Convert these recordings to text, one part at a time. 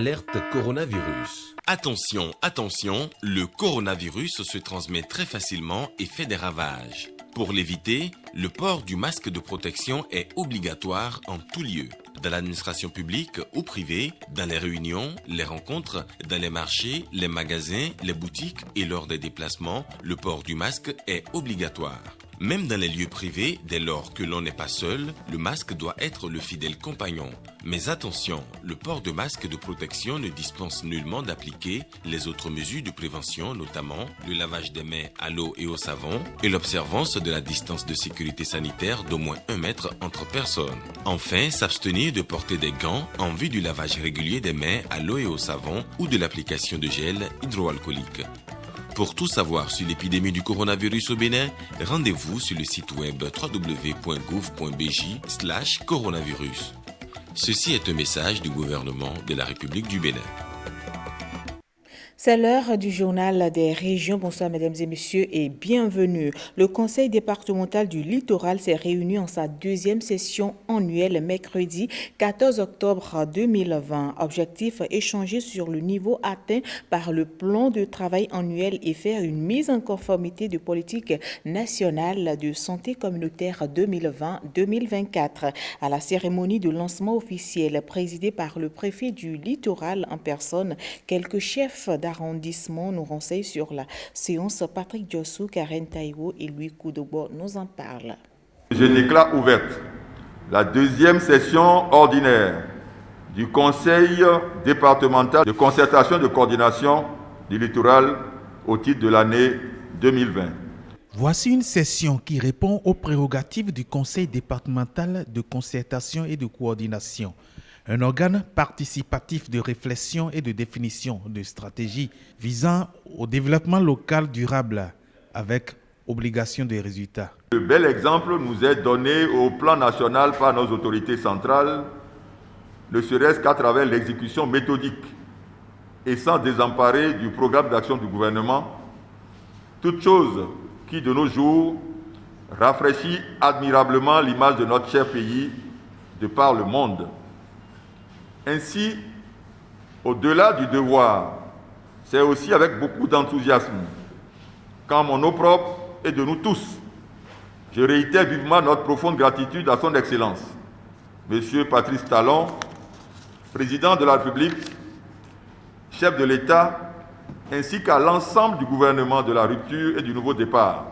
Alerte coronavirus. Attention, attention, le coronavirus se transmet très facilement et fait des ravages. Pour l'éviter, le port du masque de protection est obligatoire en tout lieu. Dans l'administration publique ou privée, dans les réunions, les rencontres, dans les marchés, les magasins, les boutiques et lors des déplacements, le port du masque est obligatoire. Même dans les lieux privés, dès lors que l'on n'est pas seul, le masque doit être le fidèle compagnon. Mais attention, le port de masque de protection ne dispense nullement d'appliquer les autres mesures de prévention, notamment le lavage des mains à l'eau et au savon et l'observance de la distance de sécurité sanitaire d'au moins 1 mètre entre personnes. Enfin, s'abstenir de porter des gants en vue du lavage régulier des mains à l'eau et au savon ou de l'application de gel hydroalcoolique. Pour tout savoir sur l'épidémie du coronavirus au Bénin, rendez-vous sur le site web www.gouv.bj/coronavirus. Ceci est un message du gouvernement de la République du Bénin. C'est l'heure du journal des régions. Bonsoir mesdames et messieurs et bienvenue. Le conseil départemental du littoral s'est réuni en sa deuxième session annuelle mercredi 14 octobre 2020. Objectif, échanger sur le niveau atteint par le plan de travail annuel et faire une mise en conformité de politique nationale de santé communautaire 2020-2024. À la cérémonie de lancement officiel présidée par le préfet du littoral en personne, quelques chefs d'arrondissement nous renseignent sur la séance. Patrick Diossou, Karen Taïwo et Louis Koudobo nous en parlent. Je déclare ouverte la deuxième session ordinaire du Conseil départemental de concertation et de coordination du littoral au titre de l'année 2020. Voici une session qui répond aux prérogatives du Conseil départemental de concertation et de coordination. Un organe participatif de réflexion et de définition de stratégies visant au développement local durable avec obligation de résultats. Le bel exemple nous est donné au plan national par nos autorités centrales, ne serait-ce qu'à travers l'exécution méthodique et sans désemparer du programme d'action du gouvernement, toute chose qui de nos jours rafraîchit admirablement l'image de notre cher pays de par le monde. Ainsi, au-delà du devoir, c'est aussi avec beaucoup d'enthousiasme qu'en mon nom propre et de nous tous, je réitère vivement notre profonde gratitude à son Excellence, M. Patrice Talon, Président de la République, chef de l'État, ainsi qu'à l'ensemble du gouvernement de la rupture et du nouveau départ.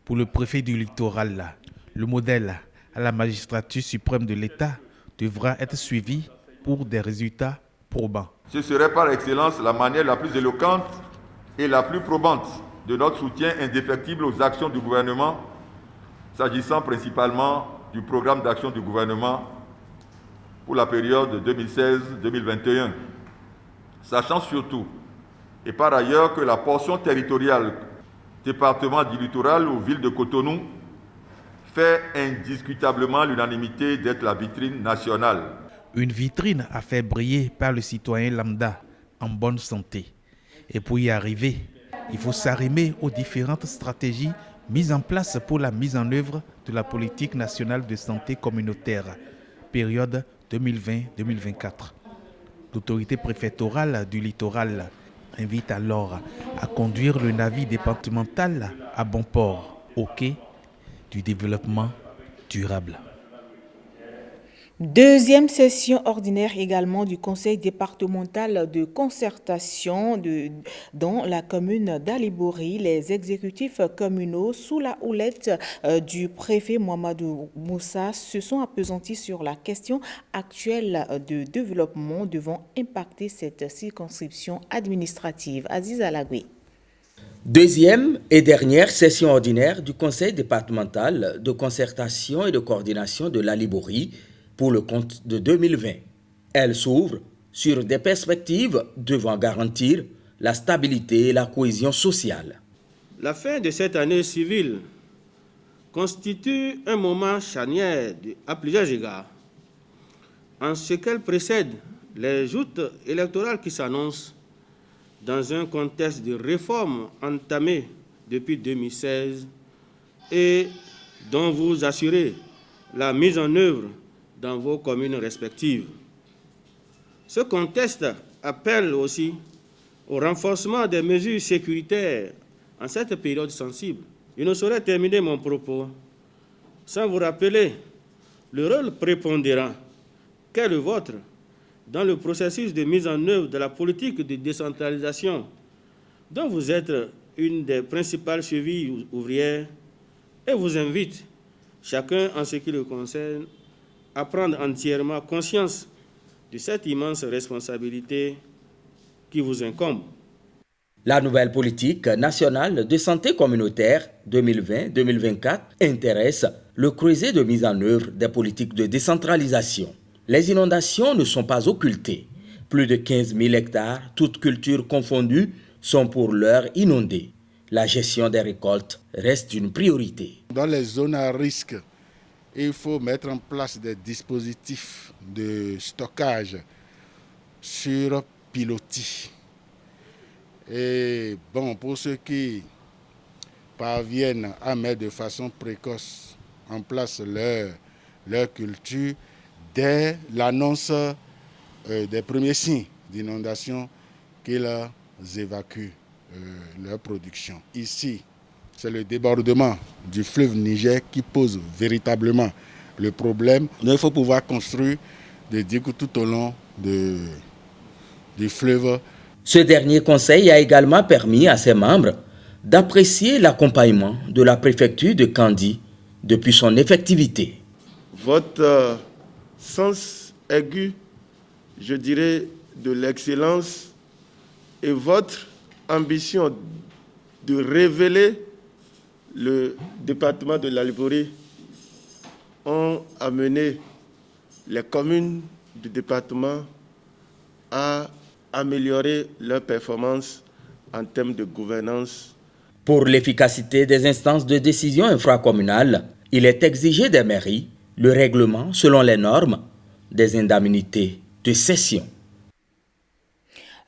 Pour le préfet du littoral, le modèle à la magistrature suprême de l'État devra être suivi pour des résultats probants. Ce serait par excellence la manière la plus éloquente et la plus probante de notre soutien indéfectible aux actions du gouvernement, s'agissant principalement du programme d'action du gouvernement pour la période 2016-2021, sachant surtout et par ailleurs que la portion territoriale département du littoral aux villes de Cotonou fait indiscutablement l'unanimité d'être la vitrine nationale. Une vitrine à faire briller par le citoyen lambda en bonne santé. Et pour y arriver, il faut s'arrimer aux différentes stratégies mises en place pour la mise en œuvre de la politique nationale de santé communautaire, période 2020-2024. L'autorité préfectorale du littoral invite alors à conduire le navire départemental à bon port, au quai du développement durable. Deuxième session ordinaire également du Conseil départemental de concertation dans la commune d'Alibori. Les exécutifs communaux sous la houlette du préfet Mohamedou Moussa se sont appesantis sur la question actuelle de développement devant impacter cette circonscription administrative. Aziz Alagui. Deuxième et dernière session ordinaire du Conseil départemental de concertation et de coordination de l'Alibori pour le compte de 2020. Elle s'ouvre sur des perspectives devant garantir la stabilité et la cohésion sociale. La fin de cette année civile constitue un moment charnière à plusieurs égards, en ce qu'elle précède les joutes électorales qui s'annoncent dans un contexte de réformes entamées depuis 2016 et dont vous assurez la mise en œuvre dans vos communes respectives. Ce contexte appelle aussi au renforcement des mesures sécuritaires en cette période sensible. Je ne saurais terminer mon propos sans vous rappeler le rôle prépondérant qu'est le vôtre dans le processus de mise en œuvre de la politique de décentralisation dont vous êtes une des principales chevilles ouvrières et vous invite, chacun en ce qui le concerne, à prendre entièrement conscience de cette immense responsabilité qui vous incombe. La nouvelle politique nationale de santé communautaire 2020-2024 intéresse le creuset de mise en œuvre des politiques de décentralisation. Les inondations ne sont pas occultées. Plus de 15 000 hectares, toutes cultures confondues, sont pour l'heure inondés. La gestion des récoltes reste une priorité. Dans les zones à risque, il faut mettre en place des dispositifs de stockage sur pilotis. Et bon, pour ceux qui parviennent à mettre de façon précoce en place leur culture, dès l'annonce des premiers signes d'inondation, qu'ils évacuent leur production. Ici, c'est le débordement du fleuve Niger qui pose véritablement le problème. Il faut pouvoir construire des digues tout au long du fleuve. Ce dernier conseil a également permis à ses membres d'apprécier l'accompagnement de la préfecture de Kandi depuis son effectivité. Votre sens aigu, je dirais, de l'excellence et votre ambition de révéler le département de la Liborie ont amené les communes du département à améliorer leur performance en termes de gouvernance. Pour l'efficacité des instances de décision infracommunales, il est exigé des mairies le règlement selon les normes des indemnités de cession.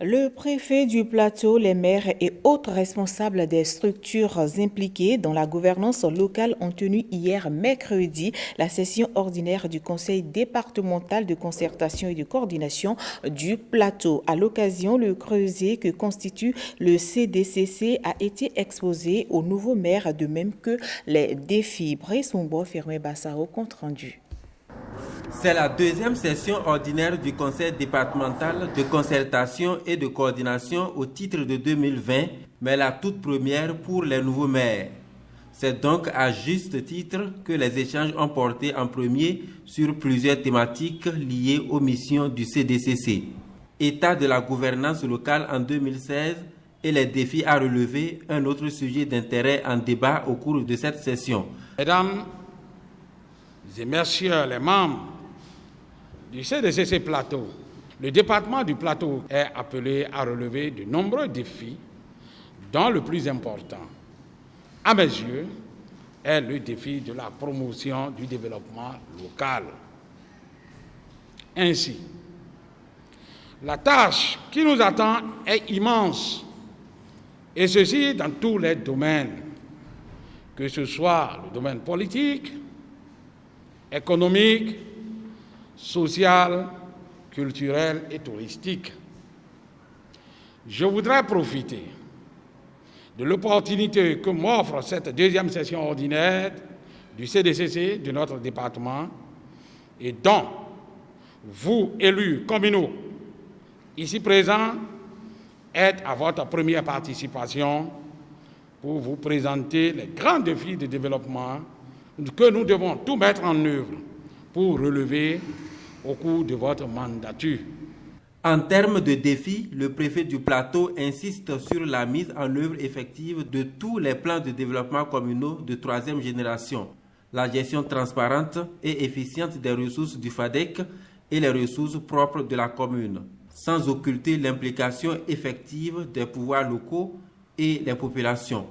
Le préfet du plateau, les maires et autres responsables des structures impliquées dans la gouvernance locale ont tenu hier mercredi la session ordinaire du Conseil départemental de concertation et de coordination du plateau. À l'occasion, le creuset que constitue le CDCC a été exposé aux nouveaux maires, de même que les défis. Brice Mumbo, Firmin Bassaro, compte rendu. C'est la deuxième session ordinaire du Conseil départemental de concertation et de coordination au titre de 2020, mais la toute première pour les nouveaux maires. C'est donc à juste titre que les échanges ont porté en premier sur plusieurs thématiques liées aux missions du CDCC. État de la gouvernance locale en 2016 et les défis à relever, un autre sujet d'intérêt en débat au cours de cette session. Mesdames et messieurs les membres du CDCC Plateau, le département du Plateau est appelé à relever de nombreux défis, dont le plus important, à mes yeux, est le défi de la promotion du développement local. Ainsi, la tâche qui nous attend est immense, et ceci dans tous les domaines, que ce soit le domaine politique, économique, social, culturel et touristique. Je voudrais profiter de l'opportunité que m'offre cette deuxième session ordinaire du CDCC de notre département et dont vous, élus communaux, ici présents, êtes à votre première participation pour vous présenter les grands défis de développement que nous devons tout mettre en œuvre pour relever au cours de votre mandature. En termes de défis, le préfet du plateau insiste sur la mise en œuvre effective de tous les plans de développement communaux de troisième génération, la gestion transparente et efficiente des ressources du FADEC et les ressources propres de la commune, sans occulter l'implication effective des pouvoirs locaux et des populations.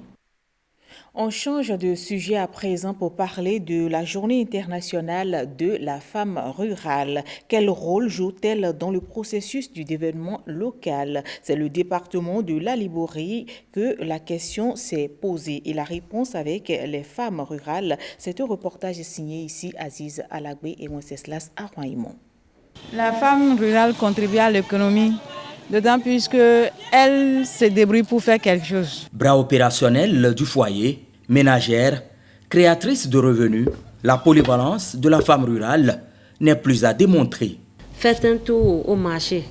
On change de sujet à présent pour parler de la Journée internationale de la femme rurale. Quel rôle joue-t-elle dans le processus du développement local? C'est le département de la Liborie que la question s'est posée. Et la réponse avec les femmes rurales, c'est un reportage signé ici Aziz Alagbe et Wenceslas Arwaimon. La femme rurale contribue à l'économie dedans puisqu'elle se débrouille pour faire quelque chose. Bras opérationnel du foyer, ménagère, créatrice de revenus, la polyvalence de la femme rurale n'est plus à démontrer. Faites un tour au marché.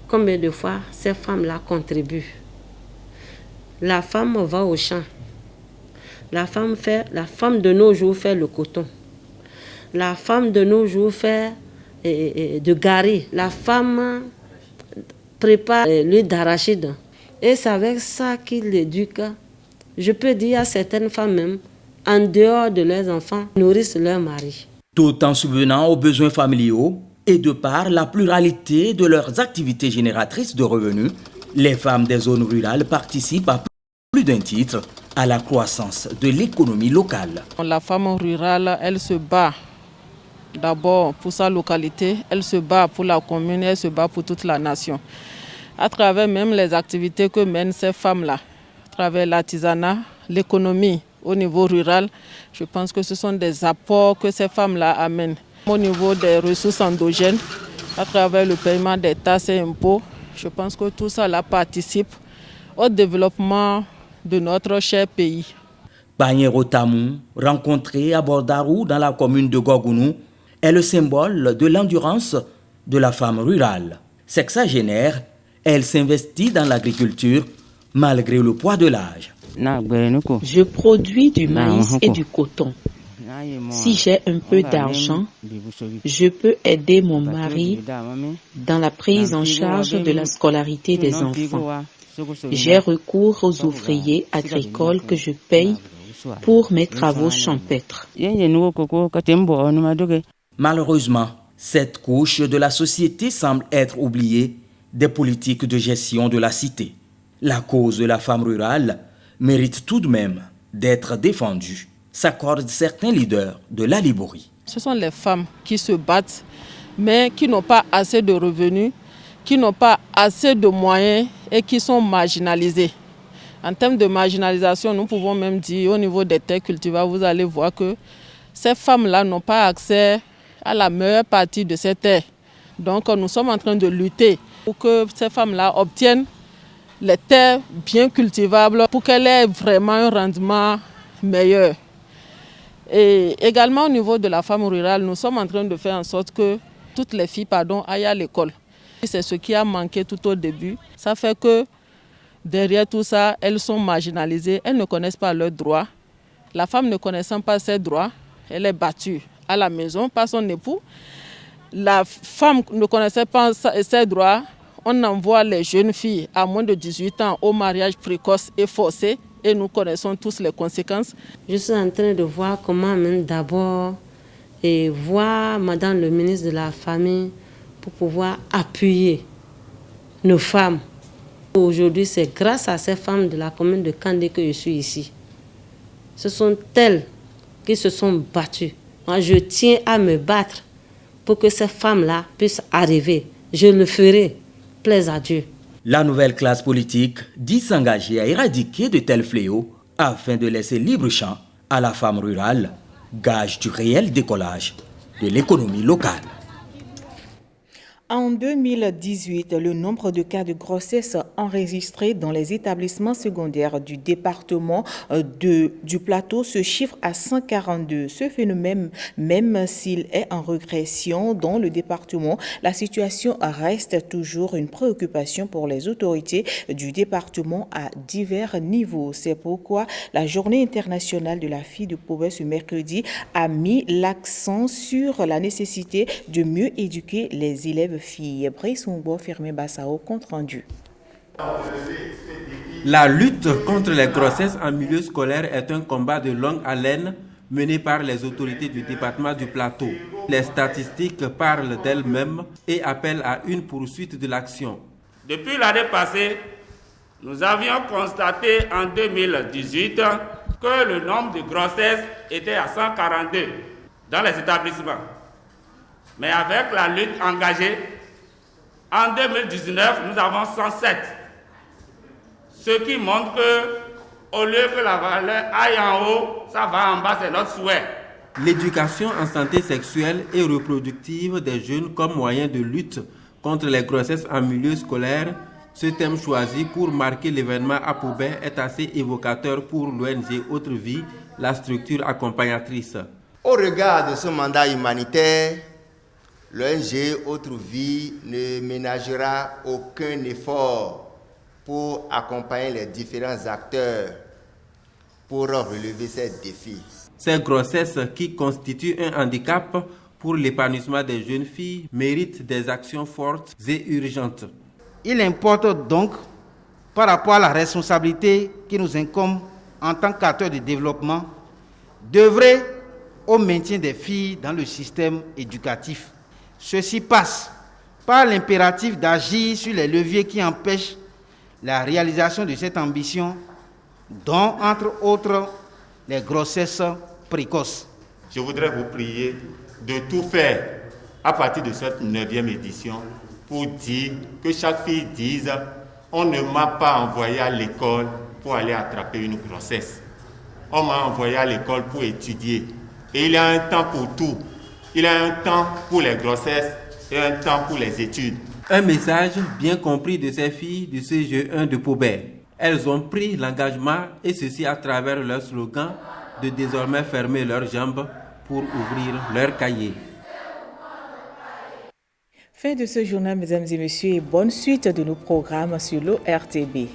Combien de fois ces femmes-là contribuent? La femme va au champ. La femme de nos jours fait le coton. La femme de nos jours fait de gari. La femme prépare l'huile d'arachide. Et c'est avec ça qu'il éduque. Je peux dire à certaines femmes même, en dehors de leurs enfants, nourrissent leur mari. Tout en subvenant aux besoins familiaux et de par la pluralité de leurs activités génératrices de revenus, les femmes des zones rurales participent à plus d'un titre à la croissance de l'économie locale. La femme rurale, elle se bat d'abord pour sa localité, elle se bat pour la commune, elle se bat pour toute la nation. À travers même les activités que mènent ces femmes-là, à travers l'artisanat, l'économie au niveau rural, je pense que ce sont des apports que ces femmes-là amènent. Au niveau des ressources endogènes, à travers le paiement des taxes et impôts, je pense que tout ça là participe au développement de notre cher pays. Panyero Tamou, rencontré à Bordarou dans la commune de Gorgounou, est le symbole de l'endurance de la femme rurale. Sexagénaire, elle s'investit dans l'agriculture malgré le poids de l'âge. Je produis du maïs et du coton. Si j'ai un peu d'argent, je peux aider mon mari dans la prise en charge de la scolarité des enfants. J'ai recours aux ouvriers agricoles que je paye pour mes travaux champêtres. Malheureusement, cette couche de la société semble être oubliée des politiques de gestion de la cité. La cause de la femme rurale mérite tout de même d'être défendue, s'accordent certains leaders de la Liborie. Ce sont les femmes qui se battent, mais qui n'ont pas assez de revenus, qui n'ont pas assez de moyens et qui sont marginalisées. En termes de marginalisation, nous pouvons même dire au niveau des terres cultivables, vous allez voir que ces femmes-là n'ont pas accès à la meilleure partie de ces terres. Donc nous sommes en train de lutter pour que ces femmes-là obtiennent les terres bien cultivables pour qu'elles aient vraiment un rendement meilleur. Et également au niveau de la femme rurale, nous sommes en train de faire en sorte que toutes les filles aillent à l'école. C'est ce qui a manqué tout au début. Ça fait que derrière tout ça, elles sont marginalisées, elles ne connaissent pas leurs droits. La femme ne connaissant pas ses droits, elle est battue à la maison par son époux. La femme ne connaissait pas ses droits. On envoie les jeunes filles à moins de 18 ans au mariage précoce et forcé et nous connaissons tous les conséquences. Je suis en train de voir comment même d'abord voir Madame le ministre de la Famille pour pouvoir appuyer nos femmes. Aujourd'hui, c'est grâce à ces femmes de la commune de Kandé que je suis ici. Ce sont elles qui se sont battues. Moi, je tiens à me battre pour que ces femmes-là puissent arriver. Je le ferai. Plaise à Dieu. La nouvelle classe politique dit s'engager à éradiquer de tels fléaux afin de laisser libre champ à la femme rurale, gage du réel décollage de l'économie locale. En 2018, le nombre de cas de grossesse enregistrés dans les établissements secondaires du département du Plateau se chiffre à 142. Ce phénomène, même s'il est en régression dans le département, la situation reste toujours une préoccupation pour les autorités du département à divers niveaux. C'est pourquoi la Journée internationale de la fille de Pobé ce mercredi a mis l'accent sur la nécessité de mieux éduquer les élèves filles. Brice Moubo, Firmé Bassao, compte rendu. La lutte contre les grossesses en milieu scolaire est un combat de longue haleine mené par les autorités du département du Plateau. Les statistiques parlent d'elles-mêmes et appellent à une poursuite de l'action. Depuis l'année passée, nous avions constaté en 2018 que le nombre de grossesses était à 142 dans les établissements. Mais avec la lutte engagée, en 2019, nous avons 107. Ce qui montre que, au lieu que la valeur aille en haut, ça va en bas, c'est notre souhait. L'éducation en santé sexuelle et reproductive des jeunes comme moyen de lutte contre les grossesses en milieu scolaire. Ce thème choisi pour marquer l'événement à Pobert est assez évocateur pour l'ONG Autre Vie, la structure accompagnatrice. Au regard de ce mandat humanitaire, l'ONG Autre Vie ne ménagera aucun effort pour accompagner les différents acteurs pour relever ces défis. Ces grossesses qui constituent un handicap pour l'épanouissement des jeunes filles méritent des actions fortes et urgentes. Il importe donc, par rapport à la responsabilité qui nous incombe en tant qu'acteurs de développement, d'œuvrer au maintien des filles dans le système éducatif. Ceci passe par l'impératif d'agir sur les leviers qui empêchent la réalisation de cette ambition, dont, entre autres, les grossesses précoces. Je voudrais vous prier de tout faire à partir de cette 9e édition pour dire que chaque fille dise « On ne m'a pas envoyé à l'école pour aller attraper une grossesse. On m'a envoyé à l'école pour étudier. Et il y a un temps pour tout. Il y a un temps pour les grossesses et un temps pour les études. » Un message bien compris de ces filles du CGE1 de Pobert. Elles ont pris l'engagement, et ceci à travers leur slogan, de désormais fermer leurs jambes pour ouvrir leur cahier. Fin de ce journal, mesdames et messieurs, et bonne suite de nos programmes sur l'ORTB.